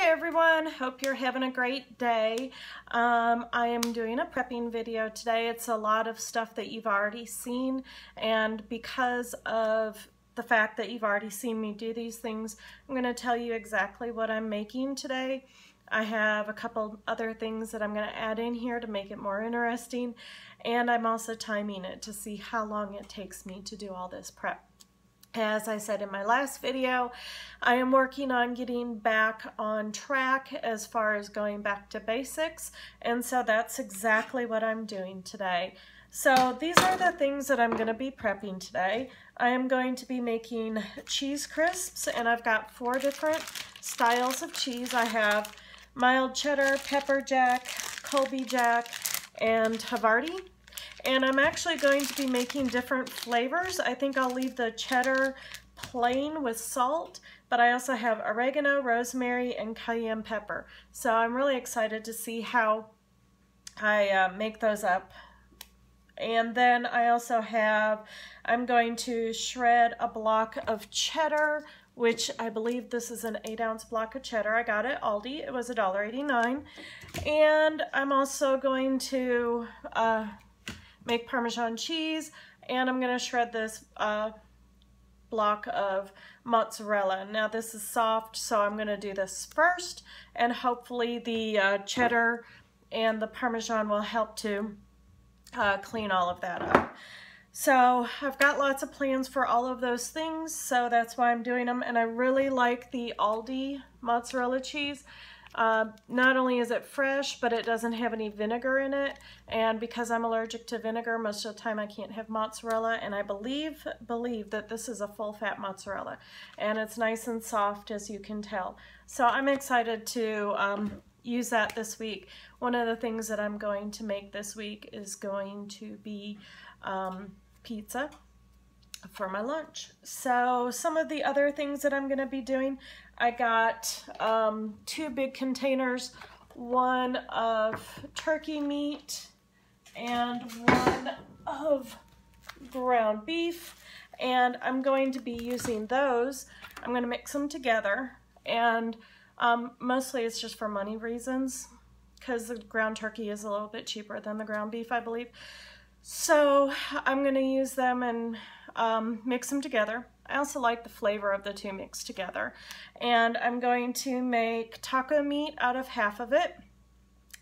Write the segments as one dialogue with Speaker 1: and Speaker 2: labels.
Speaker 1: everyone, hope you're having a great day. I am doing a prepping video today. It's a lot of stuff that you've already seen, and because of the fact that you've already seen me do these things, I'm going to tell you exactly what I'm making today. I have a couple other things that I'm going to add in here to make it more interesting, and I'm also timing it to see how long it takes me to do all this prep. As I said in my last video, I am working on getting back on track as far as going back to basics, and so that's exactly what I'm doing today. So these are the things that I'm going to be prepping today. I am going to be making cheese crisps, and I've got 4 different styles of cheese. I have mild cheddar, pepper jack, Colby jack, and Havarti. And I'm actually going to be making different flavors. I think I'll leave the cheddar plain with salt, but I also have oregano, rosemary, and cayenne pepper. So I'm really excited to see how I make those up. And then I also have, I'm going to shred a block of cheddar, which I believe this is an 8-ounce block of cheddar. I got it at Aldi. It was $1.89. And I'm also going to make Parmesan cheese, and I'm going to shred this block of mozzarella. Now this is soft, so I'm going to do this first, and hopefully the cheddar and the Parmesan will help to clean all of that up. So I've got lots of plans for all of those things, so that's why I'm doing them, and I really like the Aldi mozzarella cheese. Not only is it fresh, but it doesn't have any vinegar in it, and because I'm allergic to vinegar, most of the time I can't have mozzarella, and I believe that this is a full-fat mozzarella, and it's nice and soft, as you can tell. So I'm excited to use that this week. One of the things that I'm going to make this week is going to be pizza for my lunch. So some of the other things that I'm going to be doing, I got 2 big containers, one of turkey meat and one of ground beef, and I'm going to be using those. I'm going to mix them together, and mostly it's just for money reasons, because the ground turkey is a little bit cheaper than the ground beef, I believe. So I'm going to use them and mix them together. I also like the flavor of the 2 mixed together. And I'm going to make taco meat out of half of it,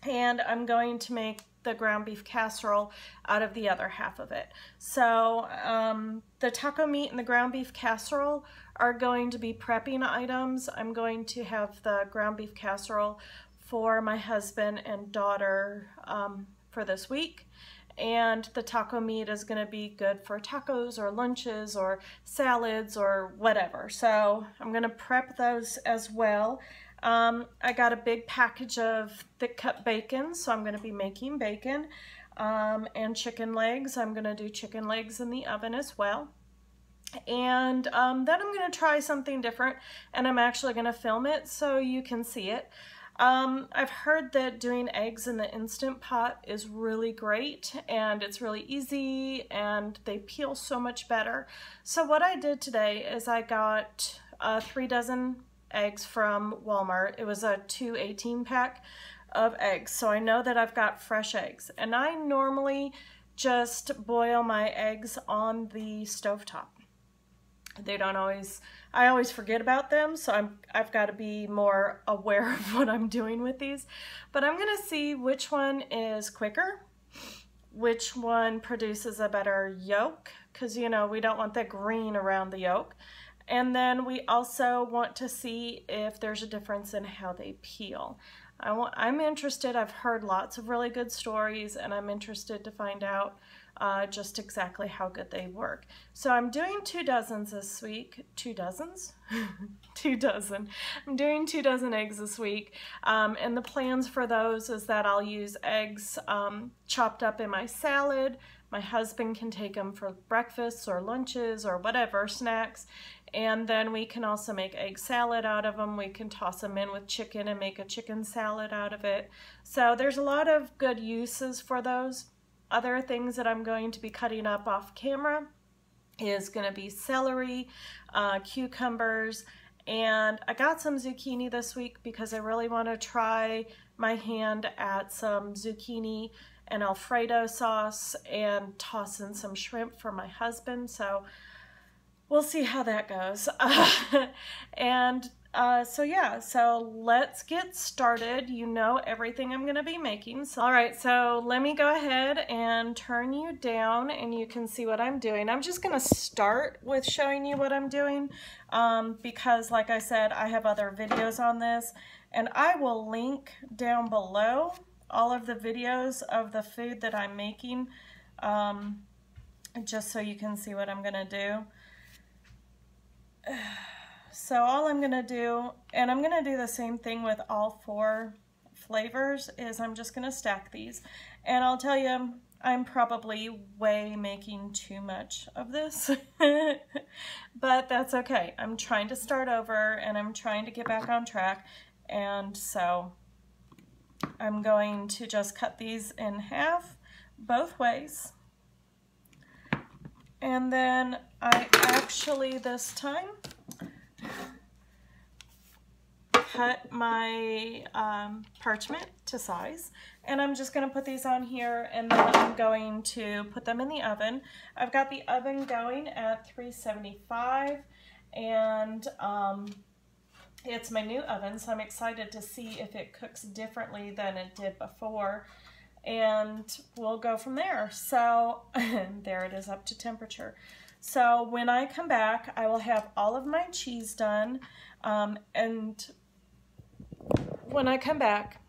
Speaker 1: and I'm going to make the ground beef casserole out of the other half of it. So the taco meat and the ground beef casserole are going to be prepping items. I'm going to have the ground beef casserole for my husband and daughter for this week. And the taco meat is going to be good for tacos or lunches or salads or whatever. So I'm going to prep those as well. I got a big package of thick cut bacon, so I'm going to be making bacon, and chicken legs. I'm going to do chicken legs in the oven as well. And then I'm going to try something different, and I'm actually going to film it so you can see it. I've heard that doing eggs in the Instant Pot is really great, and it's really easy, and they peel so much better. So what I did today is I got 3 dozen eggs from Walmart. It was a 2 18-pack of eggs, so I know that I've got fresh eggs. And I normally just boil my eggs on the stovetop. They don't always, I always forget about them, so I've got to be more aware of what I'm doing with these. But I'm going to see which one is quicker, which one produces a better yolk, because you know we don't want the green around the yolk. And then we also want to see if there's a difference in how they peel. I'm interested, I've heard lots of really good stories, and I'm interested to find out just exactly how good they work. So I'm doing 2 dozens this week. 2 dozens? 2 dozen. I'm doing 2 dozen eggs this week. And the plans for those is that I'll use eggs chopped up in my salad. My husband can take them for breakfasts or lunches or whatever, snacks. And then we can also make egg salad out of them. We can toss them in with chicken and make a chicken salad out of it. So there's a lot of good uses for those. Other things that I'm going to be cutting up off camera is going to be celery, cucumbers, And I got some zucchini this week because I really want to try my hand at some zucchini and Alfredo sauce and toss in some shrimp for my husband. So we'll see how that goes. So yeah, so let's get started. You know everything I'm gonna be making. So, all right, so let me go ahead and turn you down and you can see what I'm doing. I'm just gonna start with showing you what I'm doing because like I said, I have other videos on this, and I will link down below all of the videos of the food that I'm making just so you can see what I'm gonna do. So all I'm gonna do, and I'm gonna do the same thing with all 4 flavors, is I'm just gonna stack these. And I'll tell you, I'm probably making too much of this, but that's okay. I'm trying to start over and I'm trying to get back on track. And so I'm going to just cut these in half both ways. And then I actually this time cut my parchment to size, and I'm just going to put these on here, and then I'm going to put them in the oven. I've got the oven going at 375, and it's my new oven, so I'm excited to see if it cooks differently than it did before, and we'll go from there. So there it is, up to temperature. So when I come back, I will have all of my cheese done, and when I come back,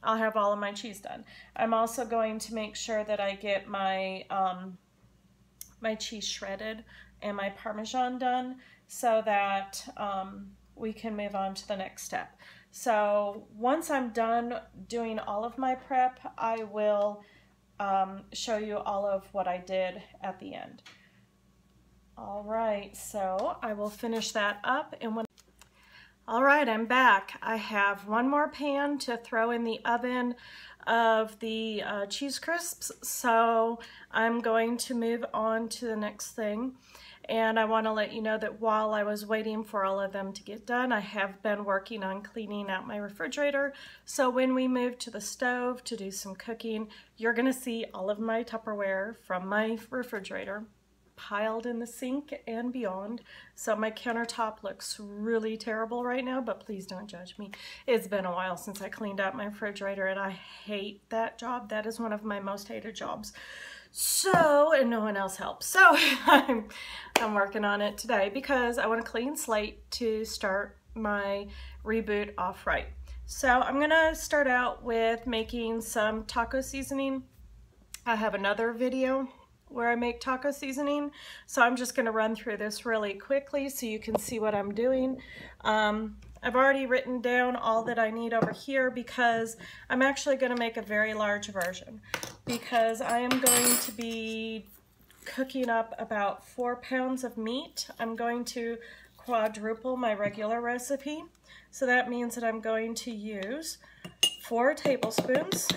Speaker 1: I'll have all of my cheese done. I'm also going to make sure that I get my my cheese shredded and my Parmesan done so that we can move on to the next step. So once I'm done doing all of my prep, I will show you all of what I did at the end. All right, so I will finish that up, and when all right, I'm back. I have one more pan to throw in the oven of the cheese crisps, so I'm going to move on to the next thing. And I want to let you know that while I was waiting for all of them to get done, I have been working on cleaning out my refrigerator. So when we move to the stove to do some cooking, you're going to see all of my Tupperware from my refrigerator piled in the sink and beyond. So my countertop looks really terrible right now, but please don't judge me. It's been a while since I cleaned out my refrigerator, and I hate that job. That is one of my most hated jobs. So, and no one else helps. So I'm working on it today because I want a clean slate to start my reboot off right. So I'm gonna start out with making some taco seasoning. I have another video where I make taco seasoning, so I'm just gonna run through this really quickly so you can see what I'm doing. I've already written down all that I need over here because I'm actually gonna make a very large version, because I am going to be cooking up about 4 pounds of meat. I'm going to quadruple my regular recipe, so that means that I'm going to use 4 tablespoons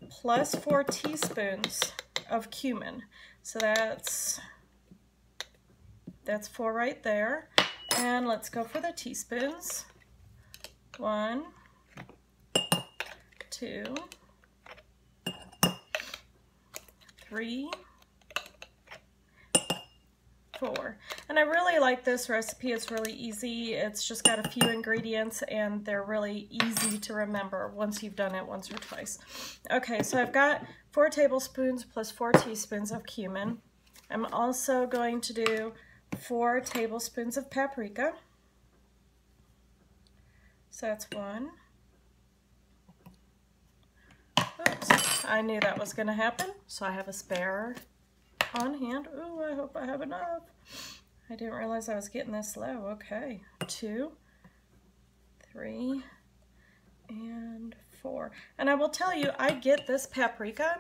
Speaker 1: plus 4 teaspoons of cumin. So that's 4 right there. And let's go for the teaspoons. 1, 2, 3, 4. And I really like this recipe. It's really easy. It's just got a few ingredients and they're really easy to remember once you've done it once or twice. Okay, so I've got 4 tablespoons plus 4 teaspoons of cumin. I'm also going to do 4 tablespoons of paprika. So that's 1. Oops, I knew that was going to happen, so I have a spare on hand. Ooh, I hope I have enough. I didn't realize I was getting this low. Okay, 2, 3, and 4. And I will tell you, I get this paprika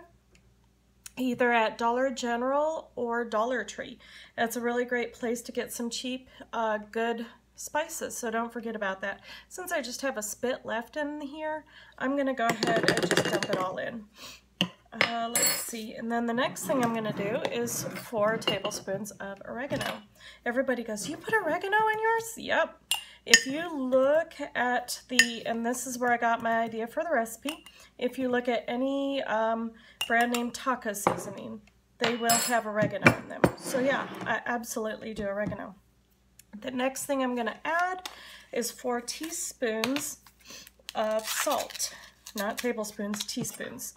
Speaker 1: either at Dollar General or Dollar Tree. It's a really great place to get some cheap, good spices, so don't forget about that. Since I just have a spit left in here, I'm gonna go ahead and just dump it all in. Let's see, and then the next thing I'm gonna do is 4 tablespoons of oregano. Everybody goes, you put oregano in yours? Yep. If you look at and this is where I got my idea for the recipe, if you look at any brand name taco seasoning, they will have oregano in them. So yeah, I absolutely do oregano. The next thing I'm gonna add is 4 teaspoons of salt, not tablespoons, teaspoons.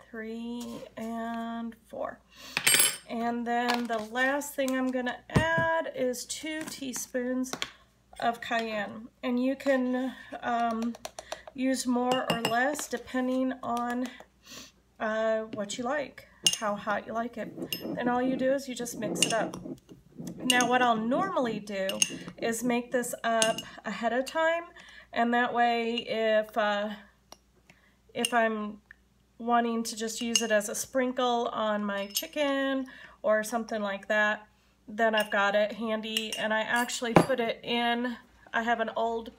Speaker 1: 3 and 4. And then the last thing I'm gonna add is 2 teaspoons of cayenne. And you can use more or less depending on what you like, how hot you like it. And all you do is you just mix it up. Now what I'll normally do is make this up ahead of time, and that way if I'm wanting to just use it as a sprinkle on my chicken or something like that, then I've got it handy. And I actually put it in, I have an old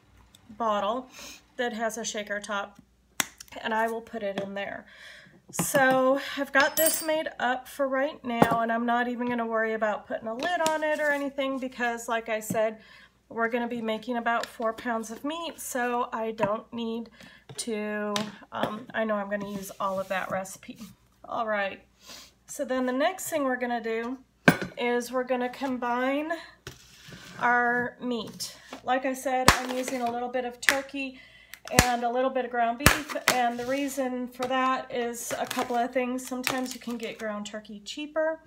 Speaker 1: bottle that has a shaker top, and I will put it in there. So I've got this made up for right now, and I'm not even going to worry about putting a lid on it or anything because, like I said, we're going to be making about 4 pounds of meat, so I don't need to, I know I'm going to use all of that recipe. All right, so then the next thing we're going to do is we're going to combine our meat. Like I said, I'm using a little bit of turkey and a little bit of ground beef, and the reason for that is a couple of things. Sometimes you can get ground turkey cheaper,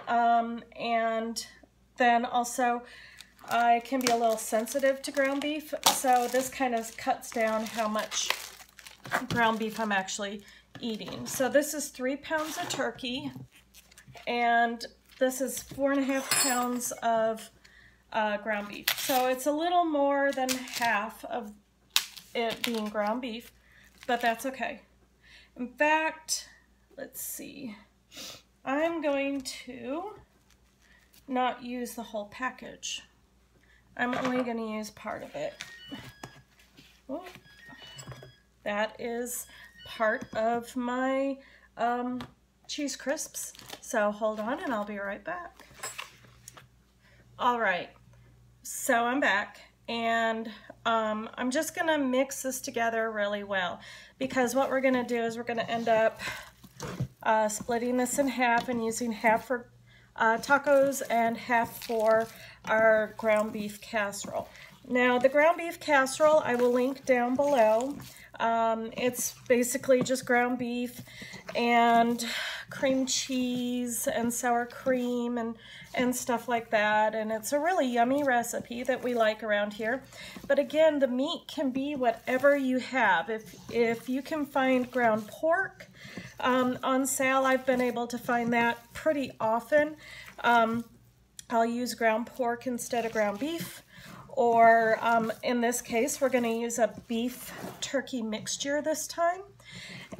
Speaker 1: and then also I can be a little sensitive to ground beef, so this kind of cuts down how much ground beef I'm actually eating. So this is 3 pounds of turkey, and this is 4.5 pounds of ground beef. So it's a little more than half of it being ground beef, but that's okay. In fact, let's see, I'm going to not use the whole package. I'm only going to use part of it. Ooh. That is part of my cheese crisps. So hold on and I'll be right back. All right, so I'm back, and I'm just going to mix this together really well, because what we're going to do is we're going to end up splitting this in half and using half for tacos and half for our ground beef casserole. Now the ground beef casserole I will link down below. It's basically just ground beef and cream cheese and sour cream and stuff like that, and it's a really yummy recipe that we like around here. But again, the meat can be whatever you have. If you can find ground pork on sale, I've been able to find that pretty often. I'll use ground pork instead of ground beef, or in this case we're going to use a beef turkey mixture this time.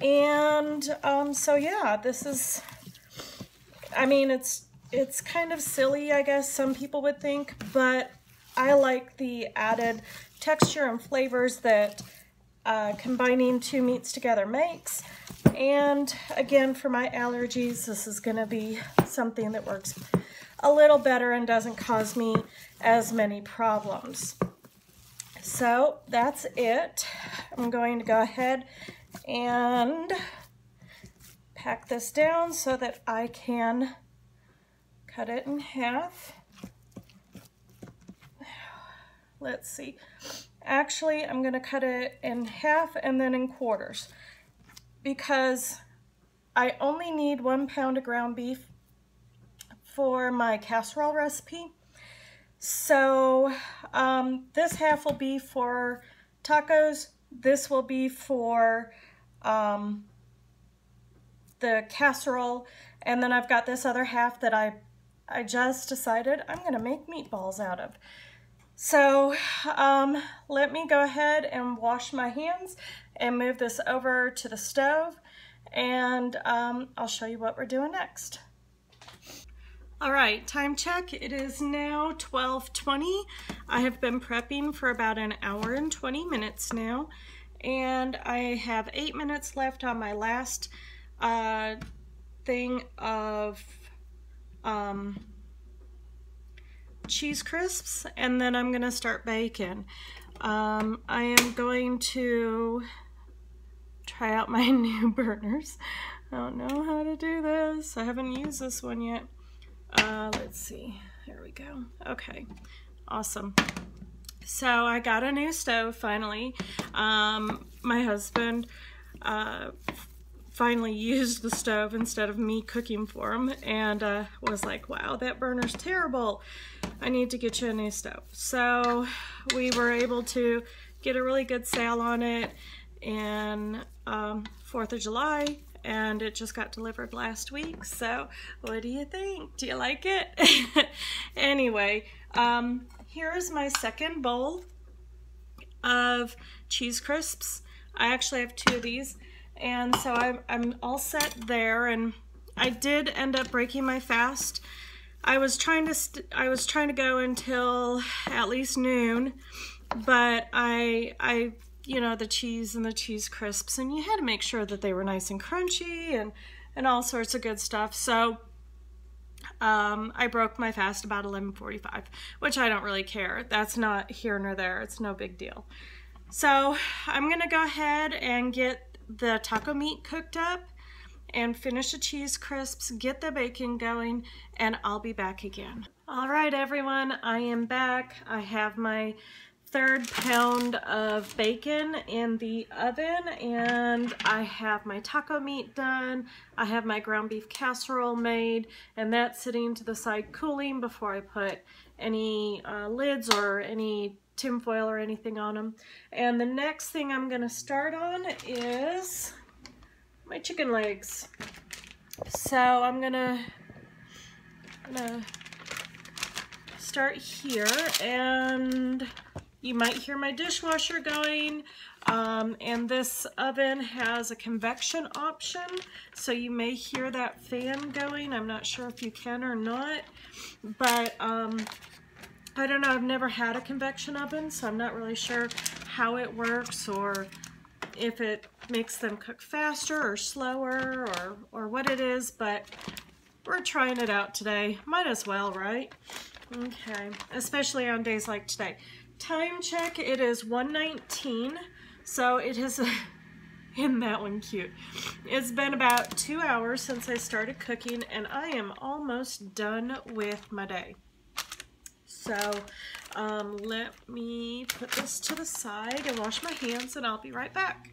Speaker 1: And so yeah, this is, I mean, it's kind of silly, I guess some people would think, but I like the added texture and flavors that combining 2 meats together makes. And again, for my allergies, this is going to be something that works a little better and doesn't cause me as many problems. So that's it. I'm going to go ahead and pack this down so that I can cut it in half. Let's see. Actually, I'm going to cut it in half and then in quarters, because I only need 1 pound of ground beef for my casserole recipe. So this half will be for tacos, this will be for the casserole, and then I've got this other half that I just decided I'm gonna make meatballs out of. So let me go ahead and wash my hands and move this over to the stove, and I'll show you what we're doing next. All right, time check. It is now 12:20. I have been prepping for about an hour and 20 minutes now, and I have 8 minutes left on my last thing of cheese crisps, and then I'm gonna start baking. I am going to try out my new burners. I don't know how to do this. I haven't used this one yet. Let's see. There we go. Okay. Awesome. So I got a new stove finally. My husband finally used the stove instead of me cooking for him, and was like, wow, that burner's terrible. I need to get you a new stove. So we were able to get a really good sale on it in 4th of July, and it just got delivered last week. So what do you think? Do you like it? Anyway, here is my second bowl of cheese crisps. I actually have 2 of these, and so I'm all set there. And I did end up breaking my fast. I was trying to go until at least noon, but I you know, the cheese and the cheese crisps, and you had to make sure that they were nice and crunchy and all sorts of good stuff. So I broke my fast about 11:45, which I don't really care. That's not here nor there. It's no big deal. So I'm gonna go ahead and get the taco meat cooked up and finish the cheese crisps, get the bacon going, and I'll be back again. All right, everyone, I am back. I have my 3rd pound of bacon in the oven, and I have my taco meat done. I have my ground beef casserole made, and that's sitting to the side cooling before I put any lids or any tin foil or anything on them. And the next thing I'm gonna start on is my chicken legs. So I'm gonna start here, and you might hear my dishwasher going, and this oven has a convection option, so you may hear that fan going. I'm not sure if you can or not, but I don't know. I've never had a convection oven, so I'm not really sure how it works or if it makes them cook faster or slower or what it is, but we're trying it out today. Might as well, right? Okay, especially on days like today. Time check, it is 1:19, so it is, isn't that one cute? It's been about 2 hours since I started cooking, and I am almost done with my day. So let me put this to the side and wash my hands, and I'll be right back.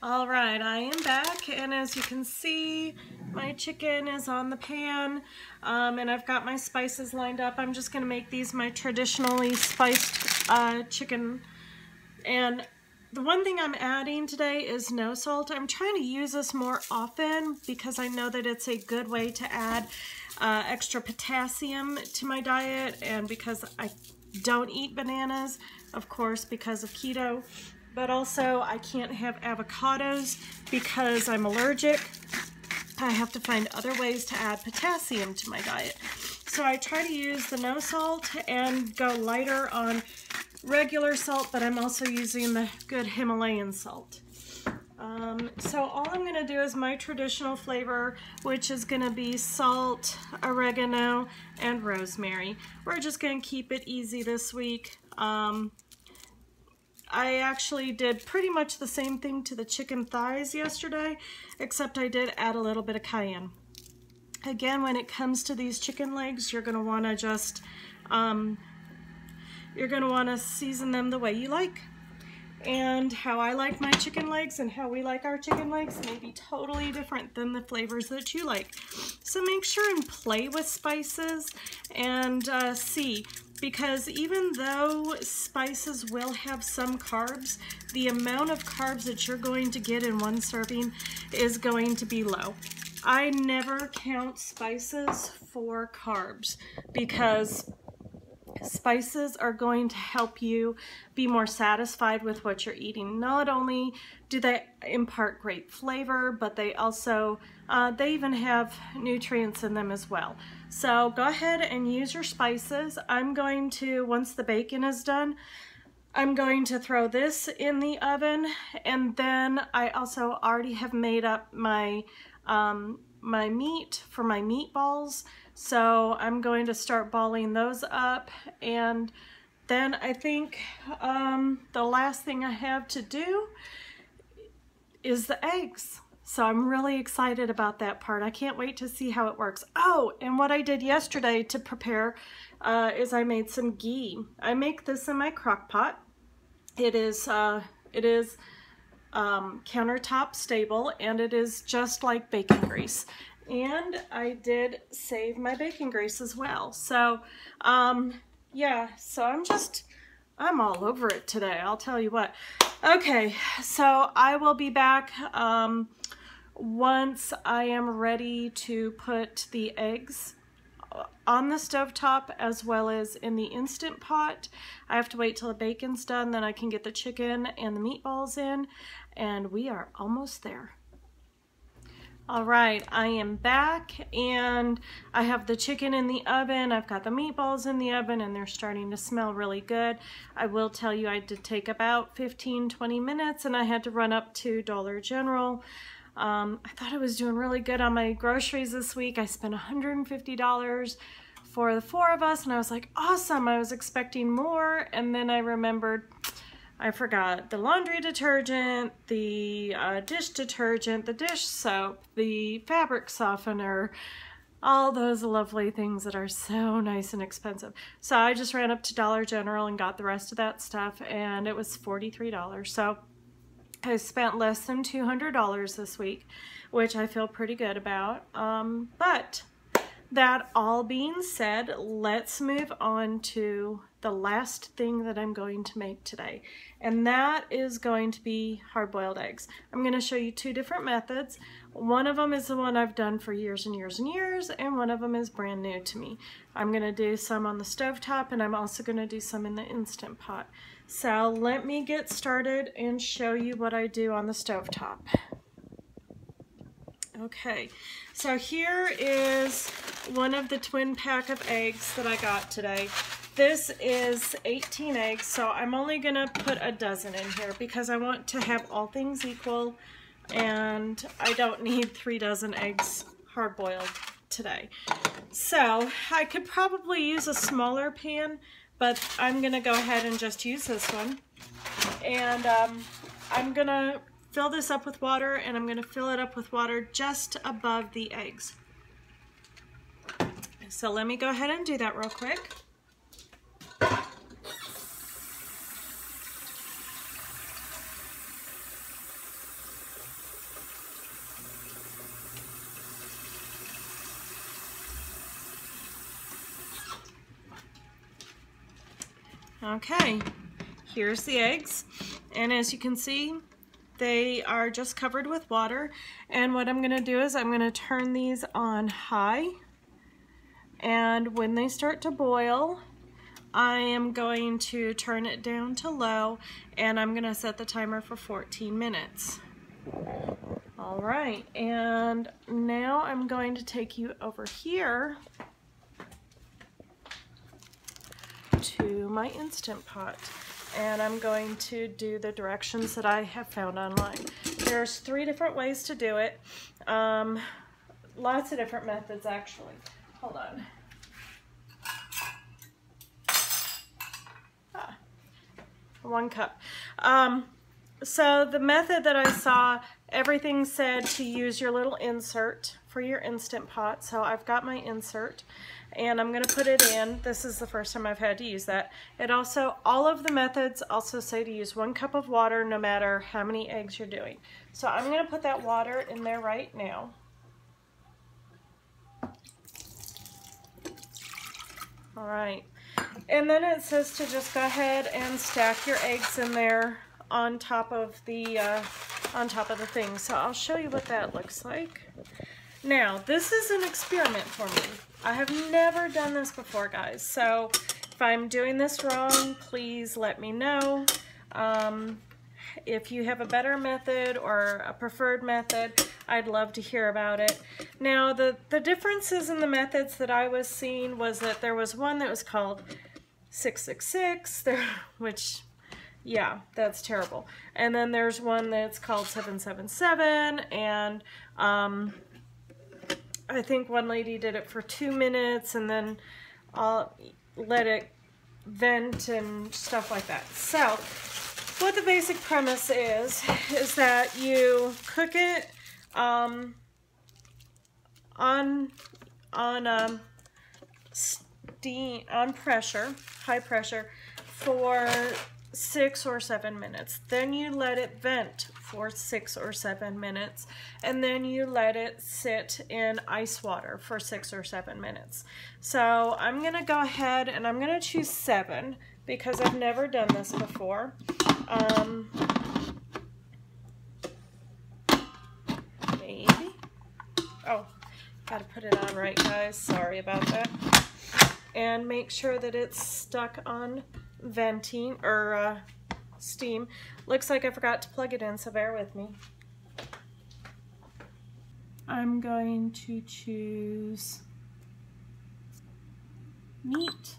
Speaker 1: All right, I am back, and as you can see, my chicken is on the pan, and I've got my spices lined up. I'm just gonna make these my traditionally spiced chicken. And the one thing I'm adding today is no salt. I'm trying to use this more often because I know that it's a good way to add extra potassium to my diet, and because I don't eat bananas, of course, because of keto. But also I can't have avocados because I'm allergic. I have to find other ways to add potassium to my diet. So I try to use the no salt and go lighter on regular salt, but I'm also using the good Himalayan salt. So all I'm gonna do is my traditional flavor, which is gonna be salt, oregano, and rosemary. We're just gonna keep it easy this week. I actually did pretty much the same thing to the chicken thighs yesterday, except I did add a little bit of cayenne. Again, when it comes to these chicken legs, you're gonna wanna just, you're gonna wanna season them the way you like. And how I like my chicken legs and how we like our chicken legs may be totally different than the flavors that you like. So make sure and play with spices and see. Because even though spices will have some carbs, the amount of carbs that you're going to get in one serving is going to be low. I never count spices for carbs because Spices are going to help you be more satisfied with what you're eating. Not only do they impart great flavor, but they also, they even have nutrients in them as well. So go ahead and use your spices. I'm going to, once the bacon is done, I'm going to throw this in the oven, and then I also already have made up my my meat for my meatballs. So I'm going to start balling those up, and then I think the last thing I have to do is the eggs. So I'm really excited about that part. I can't wait to see how it works. Oh, and what I did yesterday to prepare is I made some ghee. I make this in my crock pot. It is countertop stable, and it is just like bacon grease. And I did save my bacon grease as well. So yeah, so I'm all over it today, I'll tell you what. Okay, so I will be back once I am ready to put the eggs on the stovetop as well as in the Instant Pot. I have to wait till the bacon's done, then I can get the chicken and the meatballs in, and we are almost there. All right, I am back, and I have the chicken in the oven. I've got the meatballs in the oven, and they're starting to smell really good. I will tell you I did take about 15-20 minutes, and I had to run up to Dollar General. I thought I was doing really good on my groceries this week. I spent $150 for the 4 of us, and I was like, awesome. I was expecting more, and then I remembered I forgot the laundry detergent, the dish detergent, the dish soap, the fabric softener, all those lovely things that are so nice and expensive. So I just ran up to Dollar General and got the rest of that stuff, and it was $43. So I spent less than $200 this week, which I feel pretty good about. But that all being said, let's move on to the last thing that I'm going to make today, and that is going to be hard-boiled eggs. I'm going to show you 2 different methods. One of them is the one I've done for years and years and years, and one of them is brand new to me. I'm going to do some on the stovetop, and I'm also going to do some in the Instant Pot. So let me get started and show you what I do on the stovetop. Okay, so here is one of the twin pack of eggs that I got today. This is 18 eggs, so I'm only going to put a dozen in here because I want to have all things equal, and I don't need 3 dozen eggs hard-boiled today. So I could probably use a smaller pan, but I'm going to go ahead and just use this one. And I'm going to fill this up with water, and I'm going to fill it up with water just above the eggs. So let me go ahead and do that real quick. Okay, here's the eggs, and as you can see, they are just covered with water. And what I'm going to do is I'm going to turn these on high, and when they start to boil, I am going to turn it down to low, and I'm going to set the timer for 14 minutes. All right, and now I'm going to take you over here to my Instant Pot, and I'm going to do the directions that I have found online. There's 3 different ways to do it. Lots of different methods, actually. Hold on. 1 cup. So the method that I saw, everything said to use your little insert for your Instant Pot. So I've got my insert, and I'm going to put it in. This is the first time I've had to use that. It also, all of the methods also say to use 1 cup of water no matter how many eggs you're doing. So I'm going to put that water in there right now. All right. And then it says to just go ahead and stack your eggs in there on top of the thing. So I'll show you what that looks like. Now, this is an experiment for me. I have never done this before, guys. So If I'm doing this wrong, please let me know. If you have a better method or a preferred method, I'd love to hear about it. Now, the differences in the methods that I was seeing was that there was one that was called 666, which, yeah, that's terrible. And then there's one that's called 777, and I think one lady did it for 2 minutes and then let it vent and stuff like that. So what the basic premise is that you cook it on steam, on pressure, high pressure, for 6 or 7 minutes. Then you let it vent for 6 or 7 minutes, and then you let it sit in ice water for 6 or 7 minutes. So I'm going to go ahead and I'm going to choose 7 because I've never done this before. Maybe. Oh, gotta put it on right, guys. Sorry about that. And make sure that it's stuck on venting or steam. Looks like I forgot to plug it in, so bear with me. I'm going to choose neat.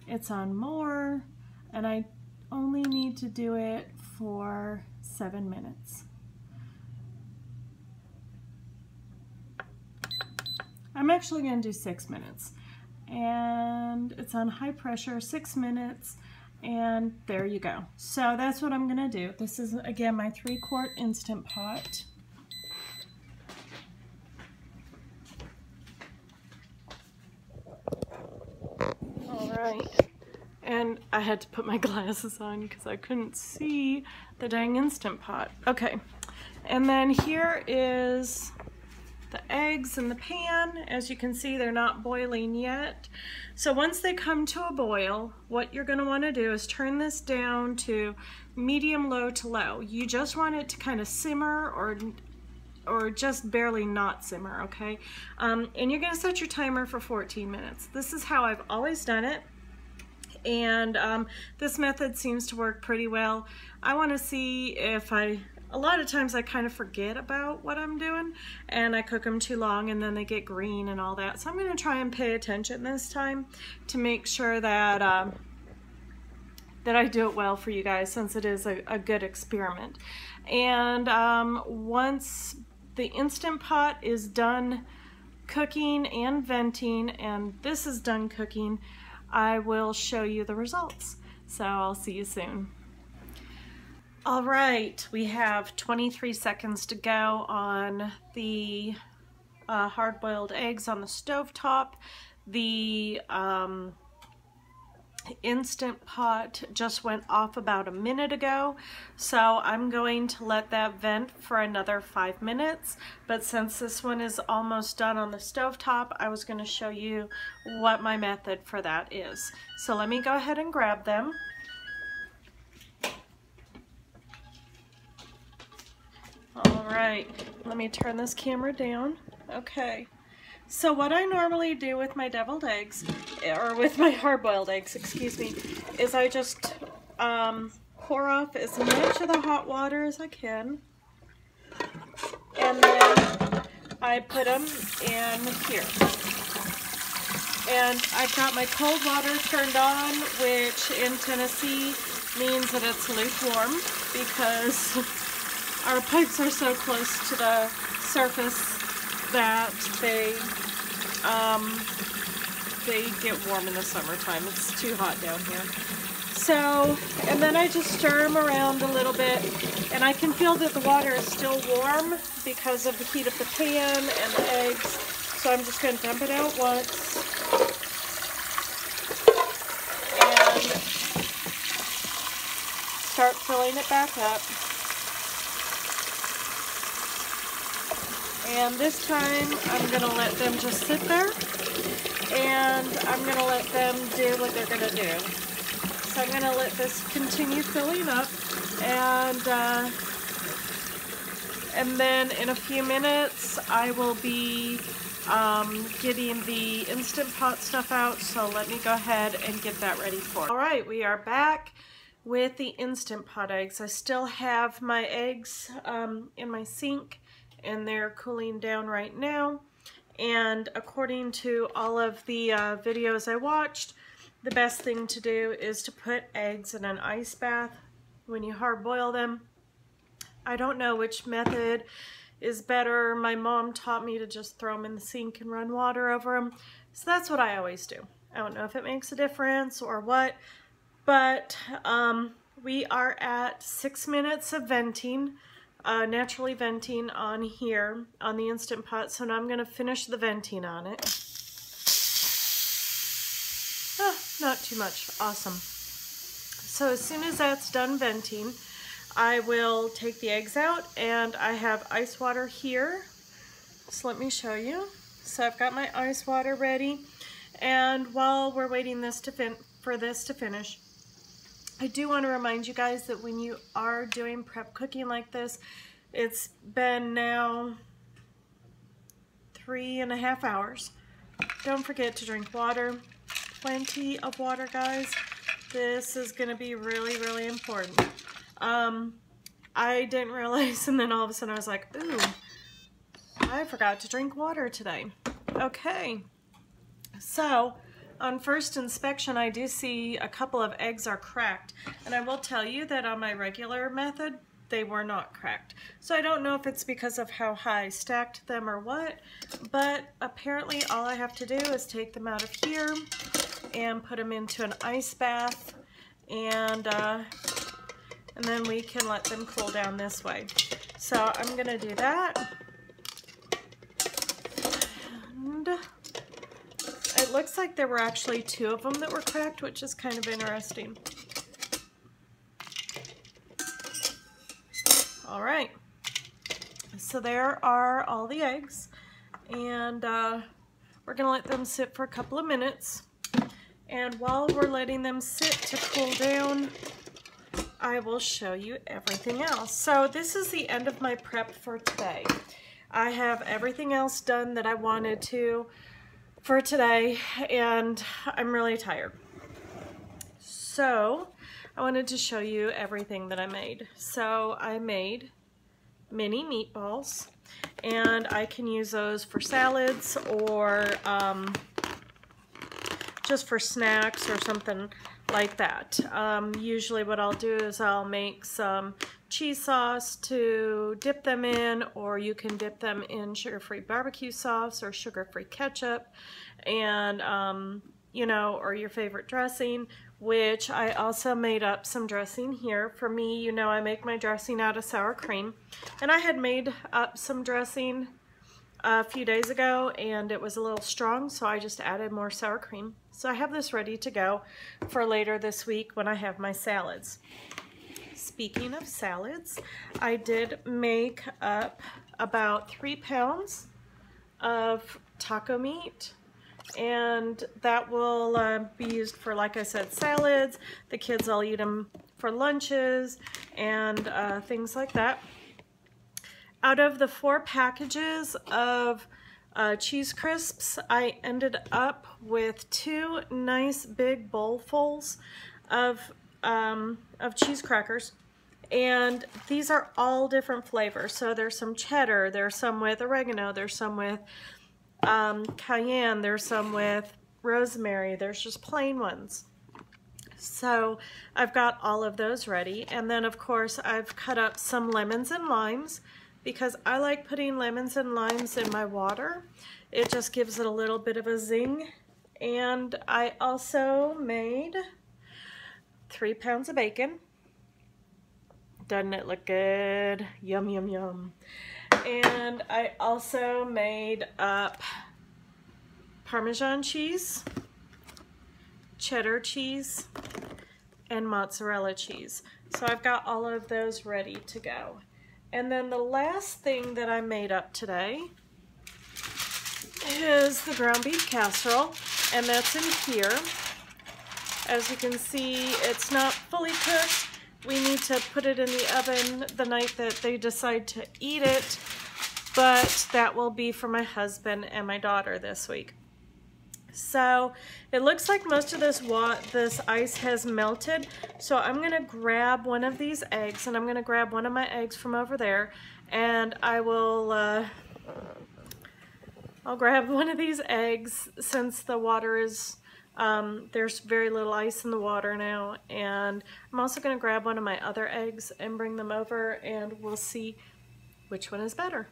Speaker 1: It's on more, and I only need to do it for 7 minutes. I'm actually going to do 6 minutes. And it's on high pressure, 6 minutes, and there you go. So that's what I'm going to do. This is, again, my 3-quart Instant Pot. All right. And I had to put my glasses on because I couldn't see the dang Instant Pot. Okay. And then here is the eggs in the pan. As you can see, they're not boiling yet. So once they come to a boil, what you're going to want to do is turn this down to medium low to low. You just want it to kind of simmer or just barely not simmer, okay? And you're going to set your timer for 14 minutes. This is how I've always done it. And this method seems to work pretty well. I want to see if a lot of times I kind of forget about what I'm doing and I cook them too long and then they get green and all that. So I'm going to try and pay attention this time to make sure that that I do it well for you guys, since it is a good experiment. And once the Instant Pot is done cooking and venting and this is done cooking, I will show you the results. So I'll see you soon. All right, we have 23 seconds to go on the hard-boiled eggs on the stovetop. The Instant Pot just went off about a minute ago, so I'm going to let that vent for another 5 minutes. But since this one is almost done on the stovetop, I was going to show you what my method for that is. So let me go ahead and grab them. All right, let me turn this camera down. Okay, so what I normally do with my deviled eggs, or with my hard-boiled eggs, excuse me, is I just pour off as much of the hot water as I can, and then I put them in here. And I've got my cold water turned on, which in Tennessee means that it's lukewarm, because our pipes are so close to the surface that they get warm in the summertime. It's too hot down here. So, and then I just stir them around a little bit, and I can feel that the water is still warm because of the heat of the pan and the eggs. So I'm just going to dump it out once and start filling it back up. And this time I'm going to let them just sit there, and I'm going to let them do what they're going to do. So I'm going to let this continue filling up, and then in a few minutes I will be getting the Instant Pot stuff out, so let me go ahead and get that ready for it. All right, we are back with the Instant Pot eggs. I still have my eggs in my sink, and they're cooling down right now. And according to all of the videos I watched, the best thing to do is to put eggs in an ice bath when you hard boil them. I don't know which method is better. My mom taught me to just throw them in the sink and run water over them. So that's what I always do. I don't know if it makes a difference or what, but we are at 6 minutes of venting. Naturally venting on here on the Instant Pot, so now I'm going to finish the venting on it. Not too much. Awesome. So as soon as that's done venting, I will take the eggs out, and I have ice water here. So let me show you. So I've got my ice water ready, and while we're waiting for this to finish, I do want to remind you guys that when you are doing prep cooking like this, it's been now 3.5 hours. Don't forget to drink water. Plenty of water, guys. This is going to be really, really important. I didn't realize, and then all of a sudden I was like, ooh, I forgot to drink water today. Okay, so on first inspection, I do see a couple of eggs are cracked, and I will tell you that on my regular method, they were not cracked. So I don't know if it's because of how high I stacked them or what, but apparently all I have to do is take them out of here and put them into an ice bath, and then we can let them cool down this way. So I'm gonna do that. And it looks like there were actually 2 of them that were cracked, which is kind of interesting. All right, so there are all the eggs, and we're gonna let them sit for a couple of minutes. And while we're letting them sit to cool down, I will show you everything else. So this is the end of my prep for today. I have everything else done that I wanted to for today, and I'm really tired. So I wanted to show you everything that I made. So I made mini meatballs, and I can use those for salads or just for snacks or something like that. Usually what I'll do is I'll make some cheese sauce to dip them in, or you can dip them in sugar-free barbecue sauce or sugar-free ketchup, and you know, or your favorite dressing, which I also made up some dressing here. For me, you know, I make my dressing out of sour cream, and I had made up some dressing a few days ago, and it was a little strong, so I just added more sour cream. So I have this ready to go for later this week when I have my salads. Speaking of salads, I did make up about 3 pounds of taco meat, and that will be used for, like I said, salads. The kids all eat them for lunches and things like that. Out of the 4 packages of cheese crisps, I ended up with 2 nice big bowlfuls of cheese crackers, and these are all different flavors. So there's some cheddar, there's some with oregano, there's some with cayenne, there's some with rosemary, there's just plain ones. So I've got all of those ready, and then of course I've cut up some lemons and limes, because I like putting lemons and limes in my water. It just gives it a little bit of a zing. And I also made 3 pounds of bacon. Doesn't it look good? Yum, yum, yum. And I also made up Parmesan cheese, cheddar cheese, and mozzarella cheese. So I've got all of those ready to go. And then the last thing that I made up today is the ground beef casserole, and that's in here. As you can see, it's not fully cooked. We need to put it in the oven the night that they decide to eat it. but that will be for my husband and my daughter this week. So it looks like most of this ice has melted. So I'm gonna grab one of these eggs, and I'm gonna grab one of my eggs from over there, and I will I'll grab one of these eggs since the water is there's very little ice in the water now, and I'm also gonna grab one of my other eggs and bring them over, and we'll see which one is better.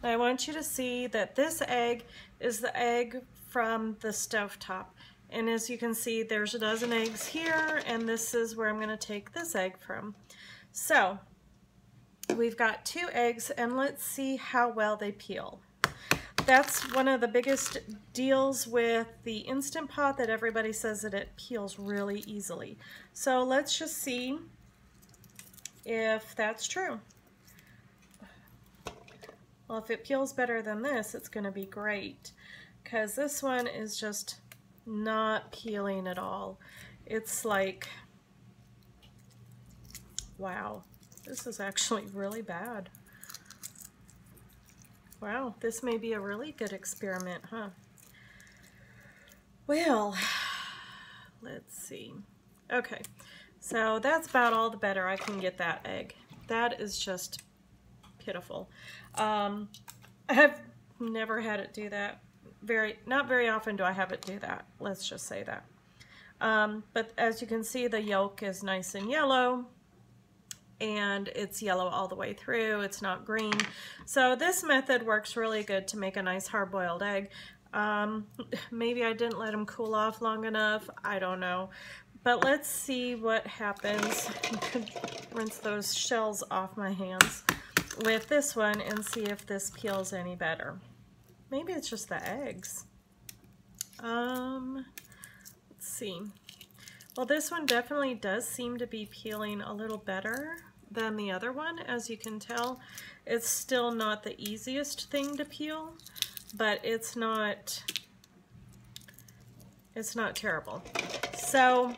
Speaker 1: I want you to see that this egg is the egg from the stovetop. And as you can see, there's a dozen eggs here, and this is where I'm going to take this egg from. So we've got 2 eggs, and let's see how well they peel. That's one of the biggest deals with the Instant Pot, that everybody says that it peels really easily. So let's just see if that's true. Well, if it peels better than this, it's going to be great, because this one is just not peeling at all. It's like, wow, this is actually really bad. Wow, this may be a really good experiment, huh? Well, let's see. Okay, so that's about all the better I can get that egg. That is just pitiful. I have never had it do that. Not very often do I have it do that. Let's just say that. But as you can see, the yolk is nice and yellow, and it's yellow all the way through. It's not green. So this method works really good to make a nice hard-boiled egg. Maybe I didn't let them cool off long enough. I don't know. But let's see what happens. Rinse those shells off my hands with this one and see if this peels any better. Maybe it's just the eggs. Let's see. Well, this one definitely does seem to be peeling a little better than the other one. As you can tell, it's still not the easiest thing to peel, but it's not terrible. So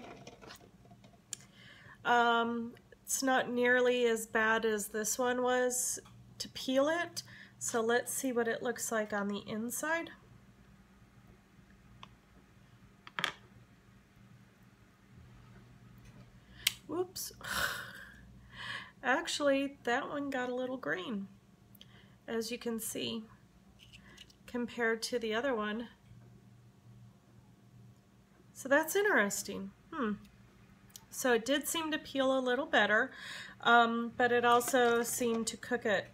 Speaker 1: it's not nearly as bad as this one was to peel it. So let's see what it looks like on the inside. Whoops. Actually, that one got a little green, as you can see, compared to the other one. So that's interesting. So it did seem to peel a little better, but it also seemed to cook it.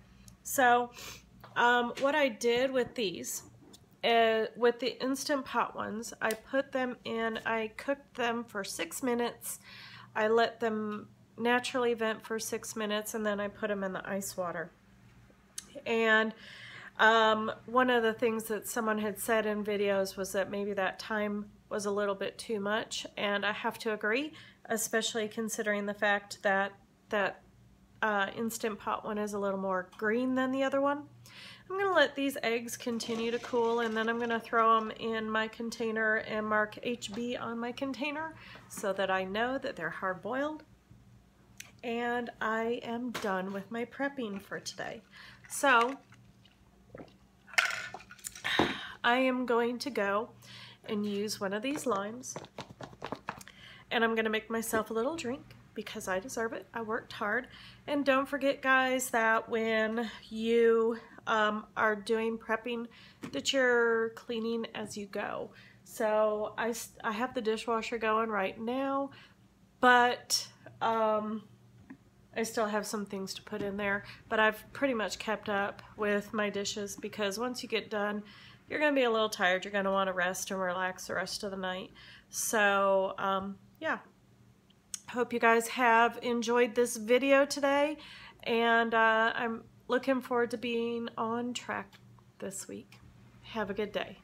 Speaker 1: So what I did with these, with the Instant Pot ones, I put them in, I cooked them for 6 minutes. I let them naturally vent for 6 minutes, and then I put them in the ice water. And one of the things that someone had said in videos was that maybe that time was a little bit too much, and I have to agree, especially considering the fact that that Instant Pot one is a little more green than the other one. I'm going to let these eggs continue to cool, and then I'm going to throw them in my container and mark HB on my container so that I know that they're hard-boiled. And I am done with my prepping for today. So I am going to go and use one of these limes, and I'm going to make myself a little drink because I deserve it. I worked hard. And don't forget, guys, that when you are doing prepping, that you're cleaning as you go. So I have the dishwasher going right now, but I still have some things to put in there, but I've pretty much kept up with my dishes, because once you get done, you're going to be a little tired. You're going to want to rest and relax the rest of the night. So yeah, hope you guys have enjoyed this video today, and I'm looking forward to being on track this week. Have a good day.